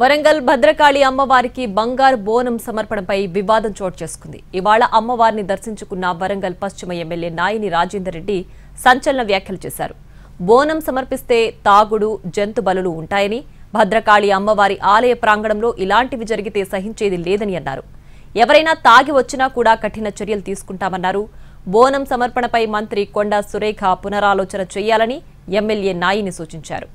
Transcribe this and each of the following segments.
వరంగల్ భద్రకాళి అమ్మవారికి బంగారు బోనం సమర్పణపై వివాదం చోటు చేసుకుంది. ఇవాళ అమ్మవారిని దర్శించుకున్న వరంగల్ పశ్చిమ ఎమ్మెల్యే నాయిని రాజేందర్ రెడ్డి సంచలన వ్యాఖ్యలు చేశారు. బోనం సమర్పిస్తే తాగుడు, జంతు బలులు ఉంటాయని, భద్రకాళి అమ్మవారి ఆలయ ప్రాంగణంలో ఇలాంటివి జరిగితే సహించేది లేదని అన్నారు. ఎవరైనా తాగి వచ్చినా కూడా కఠిన చర్యలు తీసుకుంటామన్నారు. బోనం సమర్పణపై మంత్రి కొండా సురేఖ పునరాలోచన చేయాలని ఎమ్మెల్యే నాయిని సూచించారు.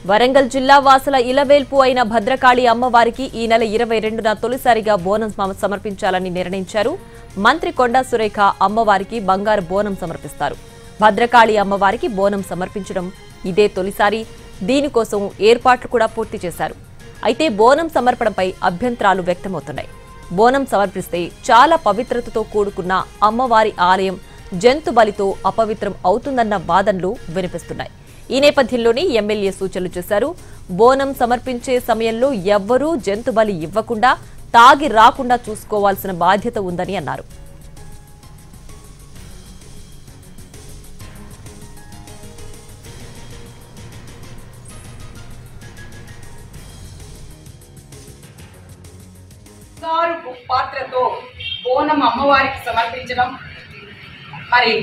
వరంగల్ జిల్లా వాసుల ఇలవేల్పు అయిన భద్రకాళి అమ్మవారికి ఈ నెల 22న తొలిసారిగా బోనం సమర్పించాలని నిర్ణయించారు. మంత్రి కొండా సురేఖ అమ్మవారికి బంగారు బోనం సమర్పిస్తారు. భద్రకాళి అమ్మవారికి బోనం సమర్పించడం ఇదే తొలిసారి. దీనికోసం ఏర్పాట్లు కూడా పూర్తి చేశారు. అయితే బోనం సమర్పణపై అభ్యంతరాలు వ్యక్తమవుతున్నాయి. బోనం సమర్పిస్తే చాలా పవిత్రతతో కూడుకున్న అమ్మవారి ఆలయం జంతు బలితో అపవిత్రం అవుతుందన్న వాదనలు వినిపిస్తున్నాయి. ఈ నేపథ్యంలోనే ఎమ్మెల్యే సూచనలు చేశారు. బోనం సమర్పించే సమయంలో ఎవ్వరూ జంతు బలి ఇవ్వకుండా, తాగి రాకుండా చూసుకోవాల్సిన బాధ్యత ఉందని అన్నారు. పాత్రతో బోనం అమ్మవారికి సమర్పించడం, మరి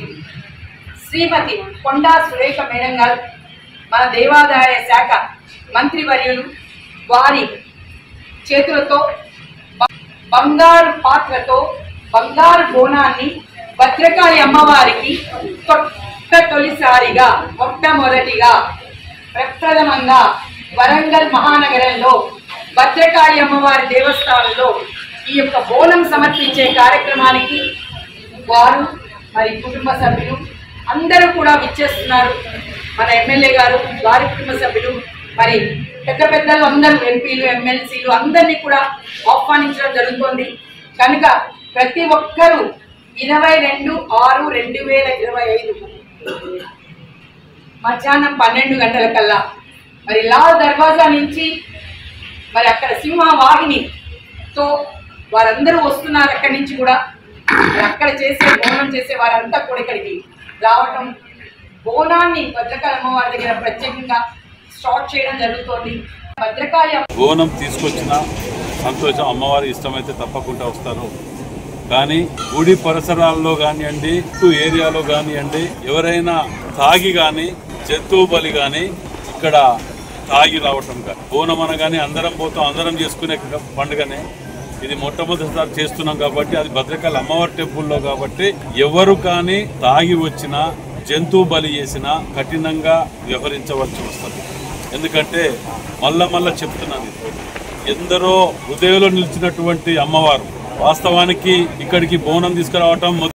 శ్రీమతి కొండా సురేఖ మేడం గారు, మన దేవాదాయ శాఖ మంత్రివర్యులు వారి చేతులతో బంగారు పాత్రతో బంగారు బోనాన్ని భద్రకాళి అమ్మవారికి తొలిసారిగా మొట్టమొదటిగా ప్రప్రథమంగా వరంగల్ మహానగరంలో భద్రకాళి అమ్మవారి దేవస్థానంలో ఈ యొక్క బోనం సమర్పించే కార్యక్రమానికి వారు మరి కుటుంబ సభ్యులు అందరూ కూడా విచ్చేస్తున్నారు. మన ఎమ్మెల్యే గారు, వారి కుటుంబ సభ్యులు, మరి పెద్దలు అందరూ, ఎంపీలు, ఎమ్మెల్సీలు అందరినీ కూడా ఆహ్వానించడం జరుగుతోంది. కనుక ప్రతి ఒక్కరూ 22/6/2025 మధ్యాహ్నం 12 గంటలకల్లా మరి లాల్ దర్వాజా నుంచి మరి అక్కడ సింహవాహినితో వారందరూ వస్తున్నారు. అక్కడి నుంచి కూడా అక్కడ చేసే బోనం చేసే వారంతా కూడా ఇక్కడికి రావటం, బోనాన్ని భద్రకాళి అమ్మవారి దగ్గర ప్రత్యేకంగా స్టార్ట్ చేయడం జరుగుతోంది. భద్రకాళి బోనం తీసుకొచ్చిన సంతోషం, అమ్మవారి ఇష్టమైతే తప్పకుండా వస్తారు. కానీ గుడి పరిసరాల్లో కానివ్వండి, ఏరియాలో కానివ్వండి, ఎవరైనా తాగి కానీ జంతువు బలి కానీ ఇక్కడ తాగి రావటం కానీ, బోనం అనగానే అందరం పోతాం, అందరం చేసుకునే పండుగనే. ఇది మొట్టమొదటిసారి చేస్తున్నాం కాబట్టి, అది భద్రకాళి అమ్మవారి టెంపుల్లో కాబట్టి ఎవరు కానీ తాగి వచ్చినా, జంతువు బలి చేసినా కఠినంగా వ్యవహరించవలసి వస్తుంది. ఎందుకంటే మళ్ళా చెప్తున్నాను, ఎందరో హృదయంలో నిలిచినటువంటి అమ్మవారు వాస్తవానికి ఇక్కడికి బోనం తీసుకురావటం